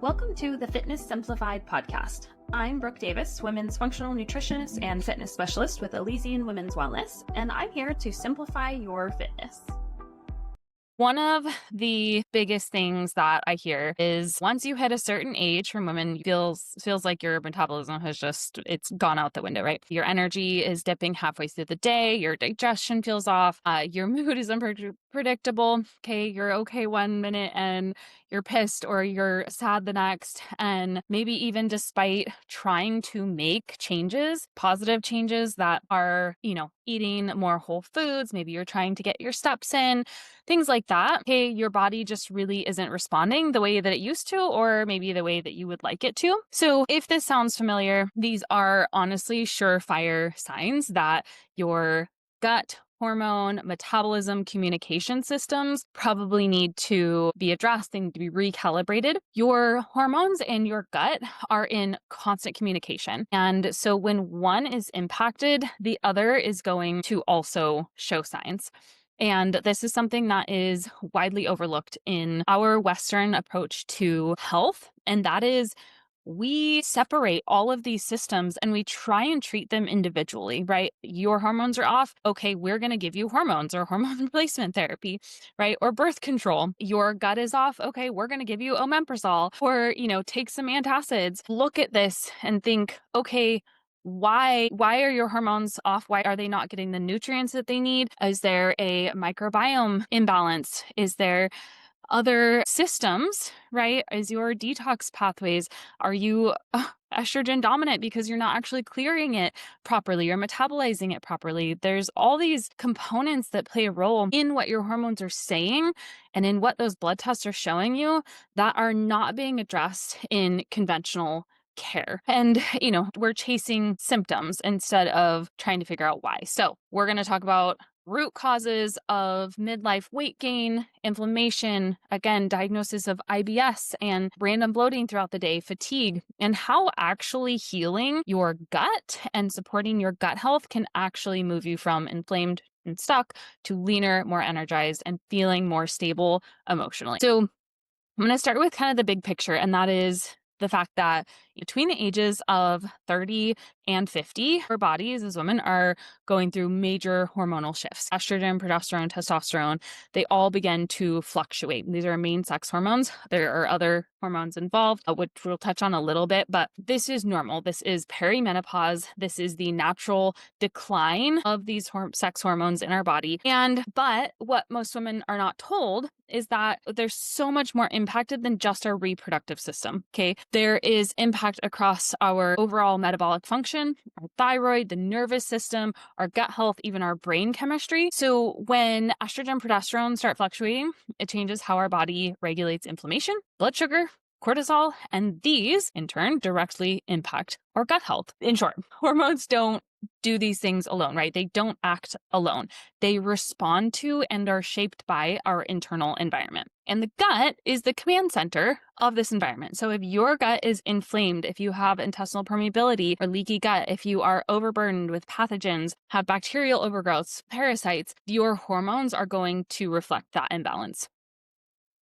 Welcome to the Fitness Simplified podcast. I'm Brooke Davis, women's functional nutritionist and fitness specialist with Elysian Women's Wellness, and I'm here to simplify your fitness. One of the biggest things that I hear is once you hit a certain age from women, feels like your metabolism it's gone out the window, right? Your energy is dipping halfway through the day, your digestion feels off, your mood is unpredictable. Okay, you're okay 1 minute and you're pissed or you're sad the next. And maybe even despite trying to make changes, positive changes that are, eating more whole foods, maybe you're trying to get your steps in, things like that. Okay, your body just really isn't responding the way that it used to, or maybe the way that you would like it to. So if this sounds familiar, these are honestly surefire signs that your gut, hormone, metabolism, communication systems probably need to be addressed. They need to be recalibrated. Your hormones and your gut are in constant communication. And so when one is impacted, the other is going to also show signs. And this is something that is widely overlooked in our Western approach to health. And that is we separate all of these systems and we try and treat them individually, right? Your hormones are off. Okay, we're going to give you hormones or hormone replacement therapy, right? Or birth control. Your gut is off. Okay, we're going to give you omeprazole or, take some antacids. Look at this and think, okay, why are your hormones off? Why are they not getting the nutrients that they need? Is there a microbiome imbalance? Is there other systems, right? Is your detox pathways, are you estrogen dominant because you're not actually clearing it properly or metabolizing it properly? There's all these components that play a role in what your hormones are saying and in what those blood tests are showing you that are not being addressed in conventional care. And, we're chasing symptoms instead of trying to figure out why. So we're going to talk about root causes of midlife weight gain, inflammation, again, diagnosis of IBS and random bloating throughout the day, fatigue, and how actually healing your gut and supporting your gut health can actually move you from inflamed and stuck to leaner, more energized, and feeling more stable emotionally. So I'm going to start with kind of the big picture, and that is the fact that between the ages of 30 and 50, our bodies as women are going through major hormonal shifts. Estrogen, progesterone, testosterone, they all begin to fluctuate. These are main sex hormones. There are other hormones involved, which we'll touch on a little bit, but this is normal. This is perimenopause. This is the natural decline of these sex hormones in our body. But what most women are not told is that there's so much more impacted than just our reproductive system. Okay. There is impact across our overall metabolic function, our thyroid, the nervous system, our gut health, even our brain chemistry. So when estrogen and progesterone start fluctuating, it changes how our body regulates inflammation, blood sugar, cortisol, and these in turn directly impact our gut health. In short, hormones don't do these things alone, right? They don't act alone. They respond to and are shaped by our internal environment. And the gut is the command center of this environment. So if your gut is inflamed, if you have intestinal permeability or leaky gut, if you are overburdened with pathogens, have bacterial overgrowths, parasites, your hormones are going to reflect that imbalance.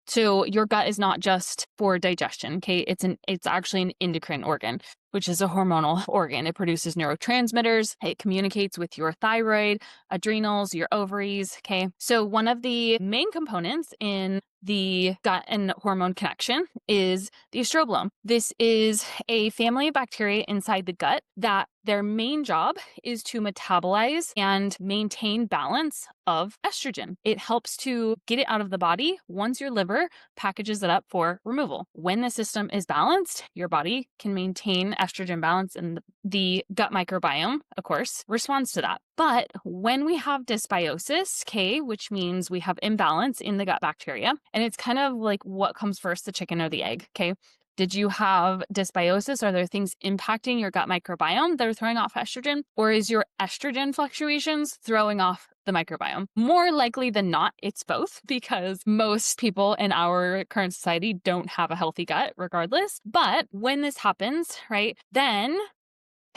So your gut is not just for digestion, okay? It's actually an endocrine organ, which is a hormonal organ. It produces neurotransmitters. It communicates with your thyroid, adrenals, your ovaries, okay? So one of the main components in the gut and hormone connection is the estrogen. This is a family of bacteria inside the gut that their main job is to metabolize and maintain balance of estrogen. It helps to get it out of the body once your liver packages it up for removal. When the system is balanced, your body can maintain estrogen balance, and the gut microbiome, of course, responds to that. But when we have dysbiosis, okay, which means we have imbalance in the gut bacteria, and it's kind of like what comes first, the chicken or the egg, okay? Did you have dysbiosis? Are there things impacting your gut microbiome that are throwing off estrogen? Or is your estrogen fluctuations throwing off the microbiome? More likely than not, it's both, because most people in our current society don't have a healthy gut regardless. But when this happens, right, then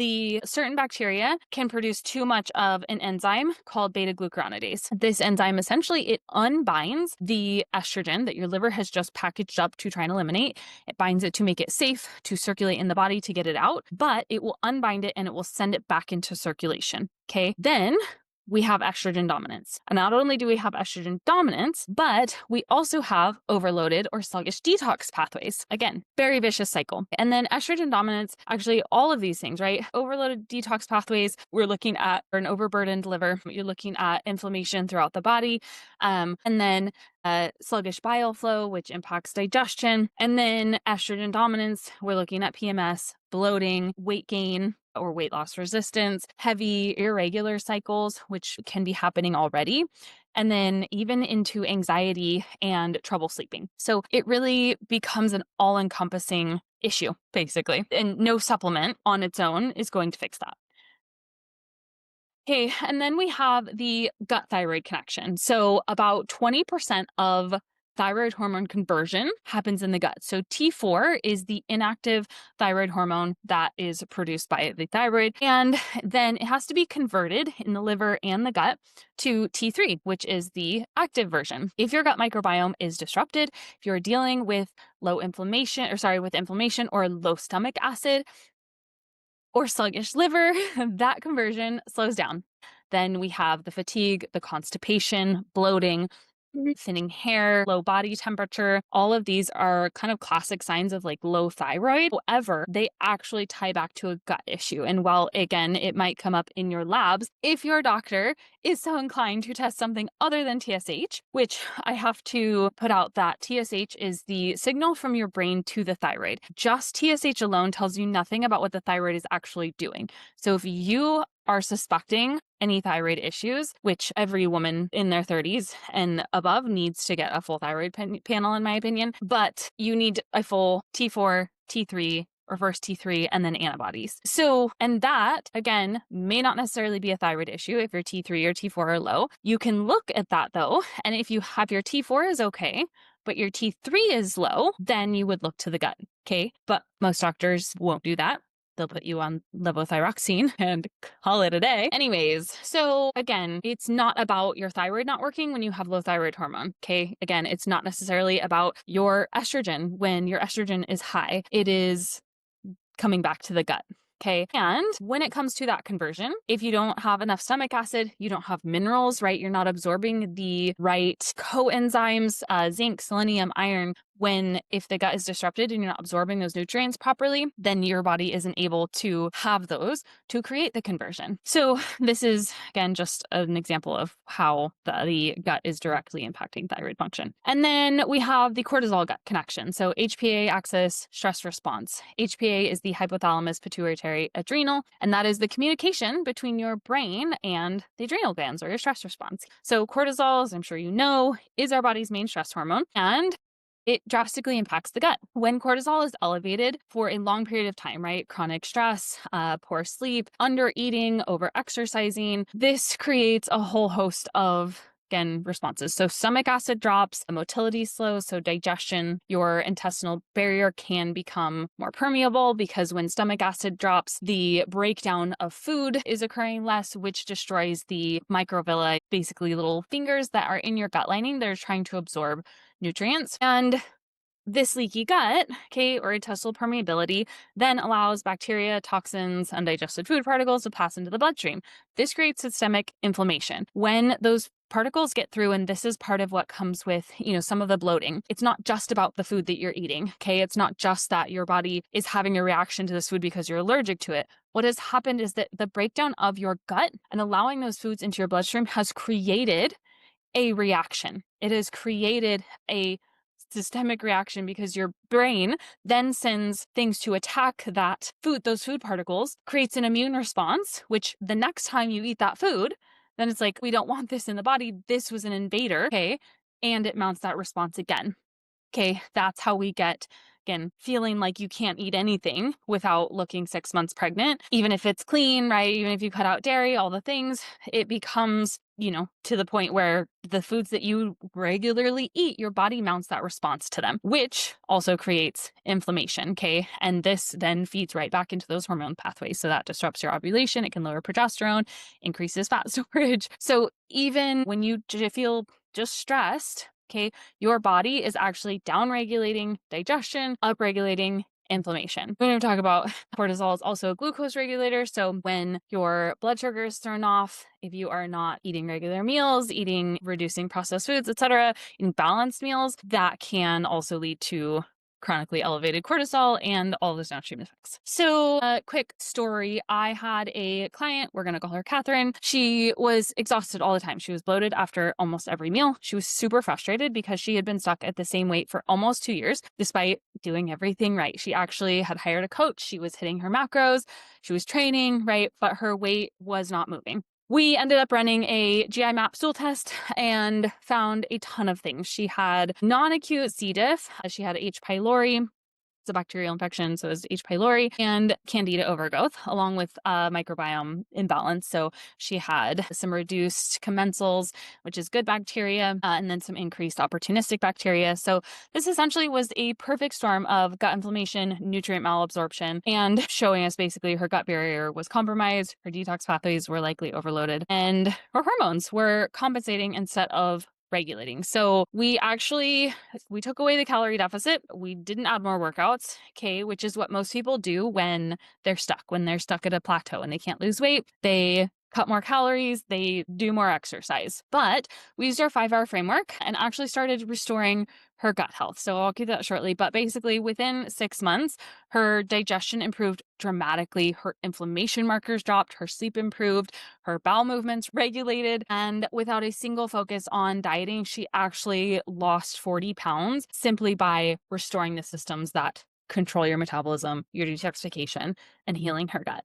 the certain bacteria can produce too much of an enzyme called beta-glucuronidase. This enzyme essentially it unbinds the estrogen that your liver has just packaged up to try and eliminate. It binds it to make it safe to circulate in the body to get it out, but it will unbind it and it will send it back into circulation. Okay. Then we have estrogen dominance. And not only do we have estrogen dominance, but we also have overloaded or sluggish detox pathways. Again, very vicious cycle. And then estrogen dominance, actually all of these things, right? Overloaded detox pathways, we're looking at an overburdened liver. You're looking at inflammation throughout the body. And then sluggish bile flow, which impacts digestion. And then estrogen dominance, we're looking at PMS, bloating, weight gain, or weight loss resistance, heavy irregular cycles, which can be happening already, and then even into anxiety and trouble sleeping. So it really becomes an all-encompassing issue, basically, and no supplement on its own is going to fix that. Okay, and then we have the gut-thyroid connection. So about 20% of thyroid hormone conversion happens in the gut. So T4 is the inactive thyroid hormone that is produced by the thyroid. And then it has to be converted in the liver and the gut to T3, which is the active version. If your gut microbiome is disrupted, if you're dealing with with inflammation or low stomach acid or sluggish liver, that conversion slows down. Then we have the fatigue, the constipation, bloating, thinning hair, low body temperature. All of these are kind of classic signs of like low thyroid. However, they actually tie back to a gut issue. And while again, it might come up in your labs, if your doctor is so inclined to test something other than TSH, which I have to put out that TSH is the signal from your brain to the thyroid. Just TSH alone tells you nothing about what the thyroid is actually doing. So if you are suspecting any thyroid issues, which every woman in their 30s and above needs to get a full thyroid panel, in my opinion, but you need a full T4, T3, reverse T3, and then antibodies. So, and that, again, may not necessarily be a thyroid issue if your T3 or T4 are low. You can look at that though, and if you have your T4 is okay, but your T3 is low, then you would look to the gut, okay? But most doctors won't do that. They'll put you on levothyroxine and call it a day. Anyways, so again, it's not about your thyroid not working when you have low thyroid hormone, okay? Again, it's not necessarily about your estrogen when your estrogen is high. It is coming back to the gut. Okay. And when it comes to that conversion, if you don't have enough stomach acid, you don't have minerals, right? You're not absorbing the right coenzymes, zinc, selenium, iron. If the gut is disrupted and you're not absorbing those nutrients properly, then your body isn't able to have those to create the conversion. So this is, again, just an example of how the gut is directly impacting thyroid function. And then we have the cortisol gut connection. So HPA axis stress response. HPA is the hypothalamus pituitary adrenal, and that is the communication between your brain and the adrenal glands or your stress response. So cortisol, as I'm sure you know, is our body's main stress hormone, and it drastically impacts the gut. When cortisol is elevated for a long period of time, right? Chronic stress, poor sleep, under eating, over exercising, this creates a whole host of responses. So stomach acid drops, motility slows, so digestion, your intestinal barrier can become more permeable because when stomach acid drops, the breakdown of food is occurring less, which destroys the microvilli, basically little fingers that are in your gut lining that are trying to absorb nutrients. And this leaky gut, okay, or intestinal permeability, then allows bacteria, toxins, undigested food particles to pass into the bloodstream. This creates systemic inflammation. When those particles get through, and this is part of what comes with, some of the bloating. It's not just about the food that you're eating, okay? It's not just that your body is having a reaction to this food because you're allergic to it. What has happened is that the breakdown of your gut and allowing those foods into your bloodstream has created a reaction. It has created a systemic reaction because your brain then sends things to attack those food particles, creates an immune response, which the next time you eat that food, then it's like, we don't want this in the body. This was an invader, okay? And it mounts that response again. Okay, that's how we get, again, feeling like you can't eat anything without looking 6 months pregnant. Even if it's clean, right? Even if you cut out dairy, all the things, it becomes to the point where the foods that you regularly eat, your body mounts that response to them, which also creates inflammation. Okay. And this then feeds right back into those hormone pathways. So that disrupts your ovulation. It can lower progesterone, increases fat storage. So even when you feel just stressed, okay, your body is actually downregulating digestion, upregulating inflammation. We're going to talk about cortisol is also a glucose regulator. So when your blood sugar is thrown off, if you are not eating regular meals, reducing processed foods, etc., eating balanced meals, that can also lead to chronically elevated cortisol and all those downstream effects. So a quick story. I had a client, we're going to call her Catherine. She was exhausted all the time. She was bloated after almost every meal. She was super frustrated because she had been stuck at the same weight for almost 2 years, despite doing everything right. She actually had hired a coach. She was hitting her macros. She was training, right? But her weight was not moving. We ended up running a GI map stool test and found a ton of things. She had non-acute C. diff. She had H. pylori. It's a bacterial infection, so it's H. pylori, and candida overgrowth, along with microbiome imbalance. So she had some reduced commensals, which is good bacteria, and then some increased opportunistic bacteria. So this essentially was a perfect storm of gut inflammation, nutrient malabsorption, and showing us basically her gut barrier was compromised, her detox pathways were likely overloaded, and her hormones were compensating instead of regulating. So we took away the calorie deficit. We didn't add more workouts, okay, which is what most people do when they're stuck at a plateau and they can't lose weight. They cut more calories, they do more exercise. But we used our 5-hour framework and actually started restoring her gut health. So I'll keep that shortly. But basically, within 6 months, her digestion improved dramatically. Her inflammation markers dropped, her sleep improved, her bowel movements regulated. And without a single focus on dieting, she actually lost 40 pounds simply by restoring the systems that control your metabolism, your detoxification, and healing her gut.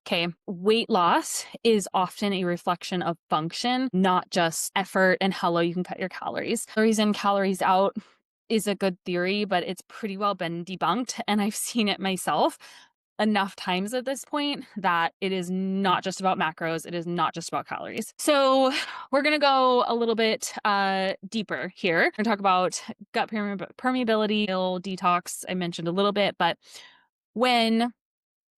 Okay, weight loss is often a reflection of function, not just effort and how low you can cut your calories. Calories in, calories out is a good theory, but it's pretty well been debunked. And I've seen it myself enough times at this point that it is not just about macros. It is not just about calories. So we're going to go a little bit deeper here. We're going to talk about gut permeability, detox. I mentioned a little bit, but when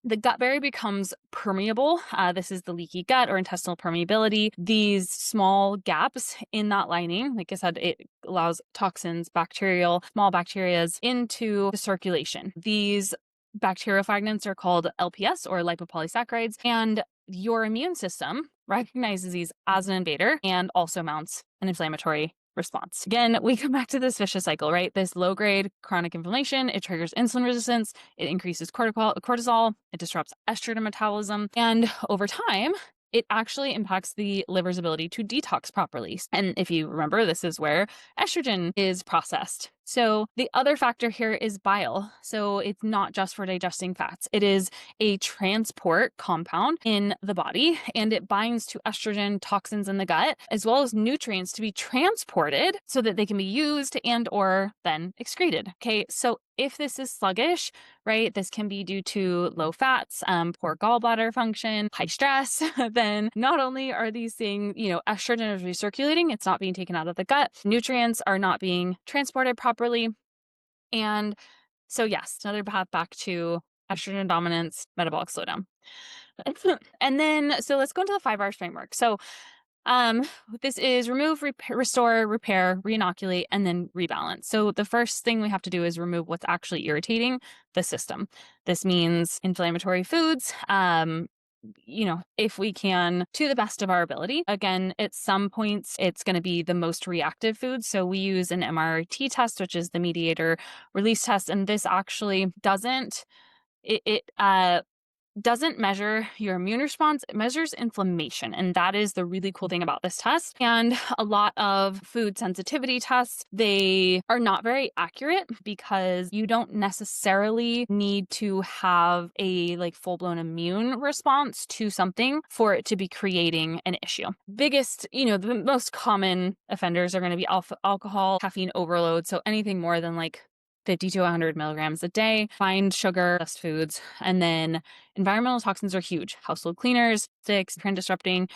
the gut barrier becomes permeable. This is the leaky gut or intestinal permeability. These small gaps in that lining, like I said, it allows toxins, small bacteria into the circulation. These bacteriophagants are called LPS or lipopolysaccharides, and your immune system recognizes these as an invader and also mounts an inflammatory response. Again, we come back to this vicious cycle, right? This low-grade chronic inflammation, it triggers insulin resistance, it increases cortisol, it disrupts estrogen metabolism, and over time, it actually impacts the liver's ability to detox properly. And if you remember, this is where estrogen is processed. So the other factor here is bile. So it's not just for digesting fats. It is a transport compound in the body, and it binds to estrogen toxins in the gut, as well as nutrients to be transported so that they can be used and or then excreted. Okay, so if this is sluggish, right, this can be due to low fats, poor gallbladder function, high stress, then not only are these things, estrogen is recirculating, it's not being taken out of the gut, nutrients are not being transported properly. And so yes, another path back to estrogen dominance, metabolic slowdown. And then, so let's go into the 5 hours framework. So this is remove, restore, repair, reinoculate, and then rebalance. So the first thing we have to do is remove what's actually irritating the system. This means inflammatory foods, if we can, to the best of our ability. Again, at some points, it's going to be the most reactive foods. So we use an MRT test, which is the mediator release test. And this actually doesn't measure your immune response, it measures inflammation. And that is the really cool thing about this test. And a lot of food sensitivity tests, they are not very accurate because you don't necessarily need to have a full-blown immune response to something for it to be creating an issue. The most common offenders are going to be alcohol, caffeine overload. So anything more than 50 to 100 milligrams a day, refined sugar, fast foods, and then environmental toxins are huge. Household cleaners, sticks, endocrine disrupting,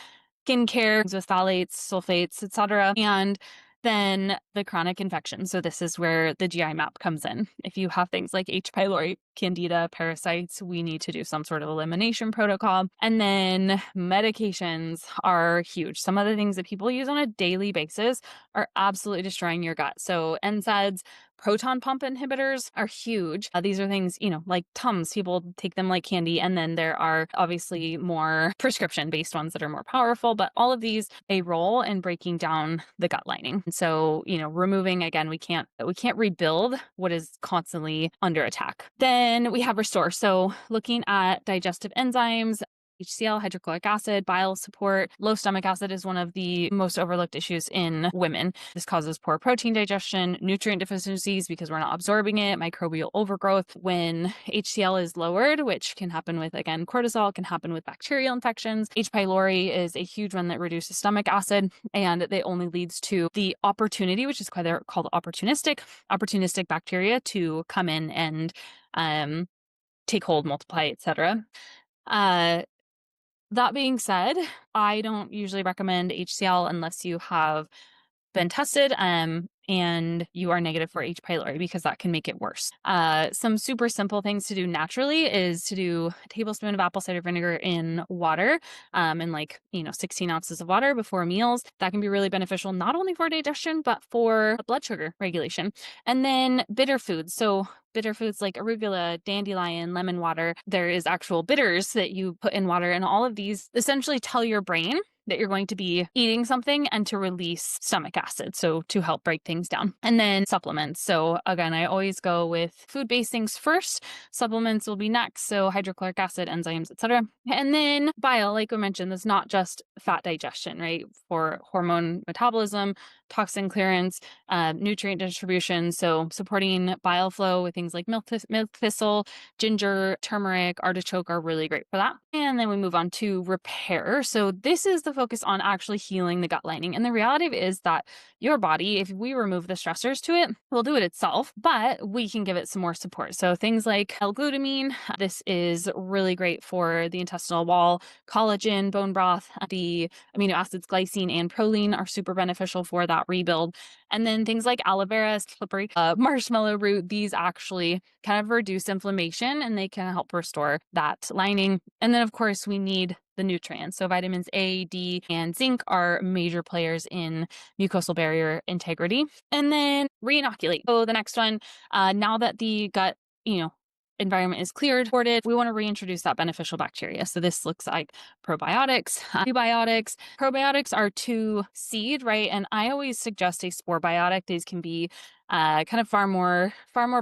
skincare with phthalates, sulfates, etc. And then the chronic infection. So this is where the GI map comes in. If you have things like H. pylori, candida, parasites, we need to do some sort of elimination protocol. And then medications are huge. Some of the things that people use on a daily basis are absolutely destroying your gut. So NSAIDs, proton pump inhibitors are huge. These are things, like Tums, people take them like candy. And then there are obviously more prescription based ones that are more powerful, but all of these a role in breaking down the gut lining. And so, removing, again, we can't rebuild what is constantly under attack. Then we have restore. So looking at digestive enzymes, HCl, hydrochloric acid, bile support. Low stomach acid is one of the most overlooked issues in women. This causes poor protein digestion, nutrient deficiencies because we're not absorbing it, microbial overgrowth. When HCl is lowered, which can happen with, again, cortisol, can happen with bacterial infections. H. pylori is a huge one that reduces stomach acid, and it only leads to the opportunity, which is why they're called opportunistic bacteria to come in and take hold, multiply, etc. That being said, I don't usually recommend HCl unless you have been tested and you are negative for H. pylori, because that can make it worse. Some super simple things to do naturally is to do a tablespoon of apple cider vinegar in water, and 16 ounces of water before meals. That can be really beneficial, not only for digestion, but for blood sugar regulation. And then bitter foods. So bitter foods like arugula, dandelion, lemon water, there is actual bitters that you put in water, and all of these essentially tell your brain that you're going to be eating something and to release stomach acid, so to help break things down. And then supplements. So again, I always go with food-based things first. Supplements will be next, so hydrochloric acid, enzymes, etc. And then bile, like I mentioned, is not just fat digestion, right? For hormone metabolism, toxin clearance, nutrient distribution. So supporting bile flow with things like milk thistle, ginger, turmeric, artichoke are really great for that. And then we move on to repair. So this is the focus on actually healing the gut lining. And the reality is that your body, if we remove the stressors to it, will do it itself, but we can give it some more support. So things like L-glutamine, this is really great for the intestinal wall. Collagen, bone broth, the amino acids glycine and proline are super beneficial for that rebuild. And then things like aloe vera, slippery, marshmallow root, these actually kind of reduce inflammation and they can help restore that lining. And then, of course, we need the nutrients. So vitamins A, D, and zinc are major players in mucosal barrier integrity. And then reinoculate. So the next one, now that the gut, environment is cleared, supported, we want to reintroduce that beneficial bacteria. So this looks like probiotics, prebiotics. Probiotics are to seed, right? And I always suggest a spore biotic. These can be kind of far more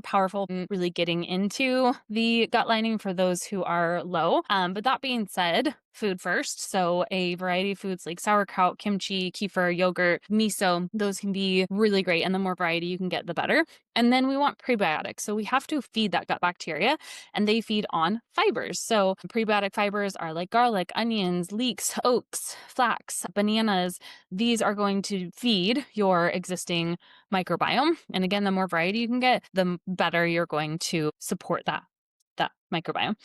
powerful in really getting into the gut lining for those who are low. But that being said, food first. So a variety of foods like sauerkraut, kimchi, kefir, yogurt, miso, those can be really great. And the more variety you can get, the better. And then we want prebiotics. So we have to feed that gut bacteria, and they feed on fibers. So prebiotic fibers are like garlic, onions, leeks, oats, flax, bananas. These are going to feed your existing microbiome. And again, the more variety you can get, the better you're going to support that microbiome.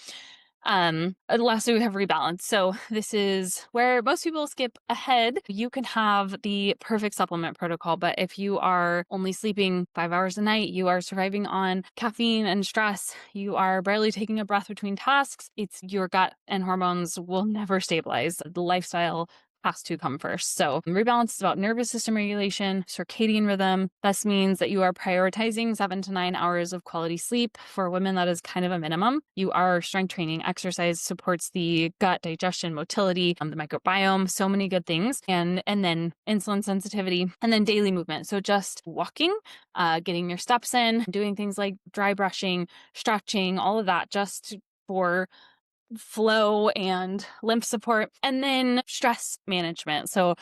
Lastly, we have rebalance. So this is where most people skip ahead. You can have the perfect supplement protocol, but if you are only sleeping 5 hours a night, you are surviving on caffeine and stress, you are barely taking a breath between tasks, it's your gut and hormones will never stabilize. The lifestyle has to come first. So rebalance is about nervous system regulation, circadian rhythm. This means that you are prioritizing 7 to 9 hours of quality sleep. For women, that is kind of a minimum. You are strength training. Exercise supports the gut, digestion, motility, the microbiome, so many good things. And then insulin sensitivity, and then daily movement. So just walking, getting your steps in, doing things like dry brushing, stretching, all of that just for flow and lymph support. And then stress management. So,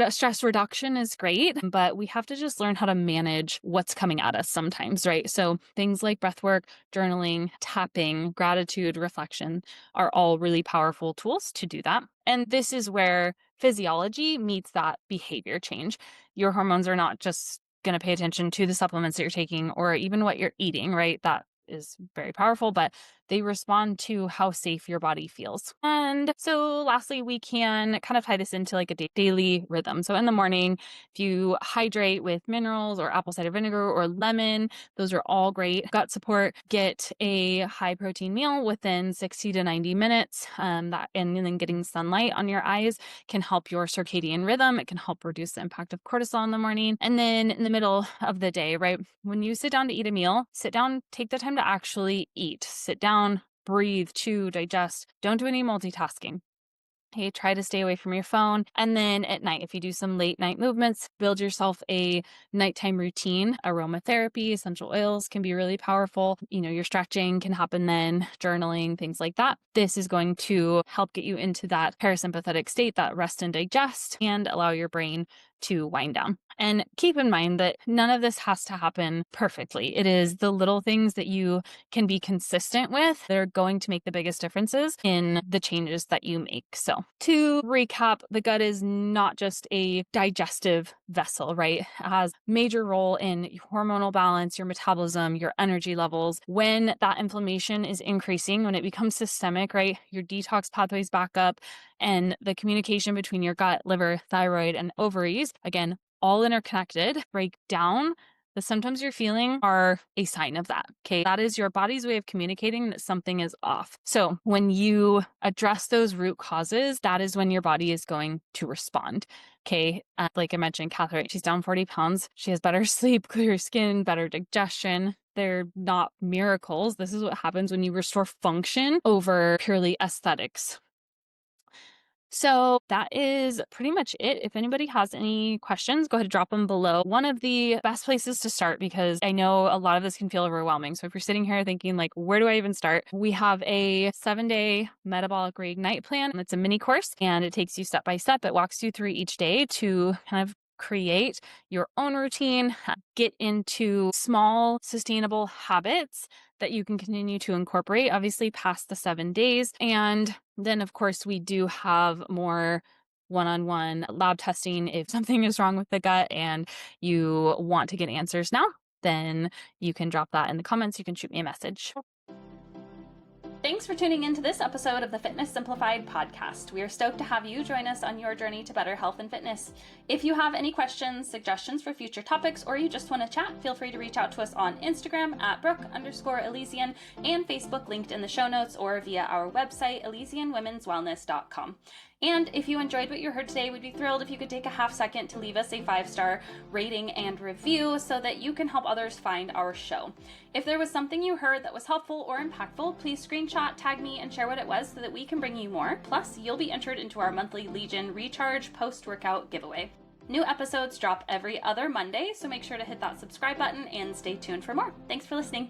stress reduction is great, but we have to just learn how to manage what's coming at us sometimes, right? So things like breath work, journaling, tapping, gratitude, reflection are all really powerful tools to do that. And this is where physiology meets that behavior change. Your hormones are not just going to pay attention to the supplements that you're taking or even what you're eating, right? That is very powerful, but they respond to how safe your body feels. And so lastly, we can kind of tie this into like a daily rhythm. So in the morning, if you hydrate with minerals or apple cider vinegar or lemon, those are all great gut support. Get a high protein meal within 60 to 90 minutes. And then getting sunlight on your eyes can help your circadian rhythm. It can help reduce the impact of cortisol in the morning. And then in the middle of the day, right, when you sit down to eat a meal, sit down, take the time to actually eat. Sit down, breathe, chew, digest. Don't do any multitasking. Okay, try to stay away from your phone. And then at night, if you do some late night movements, build yourself a nighttime routine. Aromatherapy, essential oils can be really powerful. Your stretching can happen then, journaling, things like that. This is going to help get you into that parasympathetic state, that rest and digest, and allow your brain to wind down. And keep in mind that none of this has to happen perfectly. It is the little things that you can be consistent with that are going to make the biggest differences in the changes that you make. So to recap, the gut is not just a digestive vessel, right? It has major role in your hormonal balance, your metabolism, your energy levels. When that inflammation is increasing, when it becomes systemic, right, your detox pathways back up, and the communication between your gut, liver, thyroid, and ovaries, again, all interconnected, break down. The symptoms you're feeling are a sign of that. Okay. That is your body's way of communicating that something is off. So when you address those root causes, that is when your body is going to respond. Okay. Like I mentioned, Catherine, she's down 40 pounds. She has better sleep, clear skin, better digestion. They're not miracles. This is what happens when you restore function over purely aesthetics. So that is pretty much it. If anybody has any questions, go ahead and drop them below. One of the best places to start, because I know a lot of this can feel overwhelming. So if you're sitting here thinking like, where do I even start? We have a 7-day metabolic reignite plan. It's a mini course and it takes you step by step. It walks you through each day to kind of create your own routine, get into small, sustainable habits that you can continue to incorporate, obviously past the 7 days. And then, of course, we do have more one-on-one lab testing. If something is wrong with the gut and you want to get answers now, then you can drop that in the comments. You can shoot me a message. Thanks for tuning in to this episode of the Fitness Simplified podcast. We are stoked to have you join us on your journey to better health and fitness. If you have any questions, suggestions for future topics, or you just want to chat, feel free to reach out to us on Instagram at Brooke_Elysian and Facebook linked in the show notes or via our website, ElysianWomen'sWellness.com. And if you enjoyed what you heard today, we'd be thrilled if you could take a half second to leave us a 5-star rating and review so that you can help others find our show. If there was something you heard that was helpful or impactful, please screenshot, tag me, and share what it was so that we can bring you more. Plus, you'll be entered into our monthly Legion Recharge post-workout giveaway. New episodes drop every other Monday, so make sure to hit that subscribe button and stay tuned for more. Thanks for listening.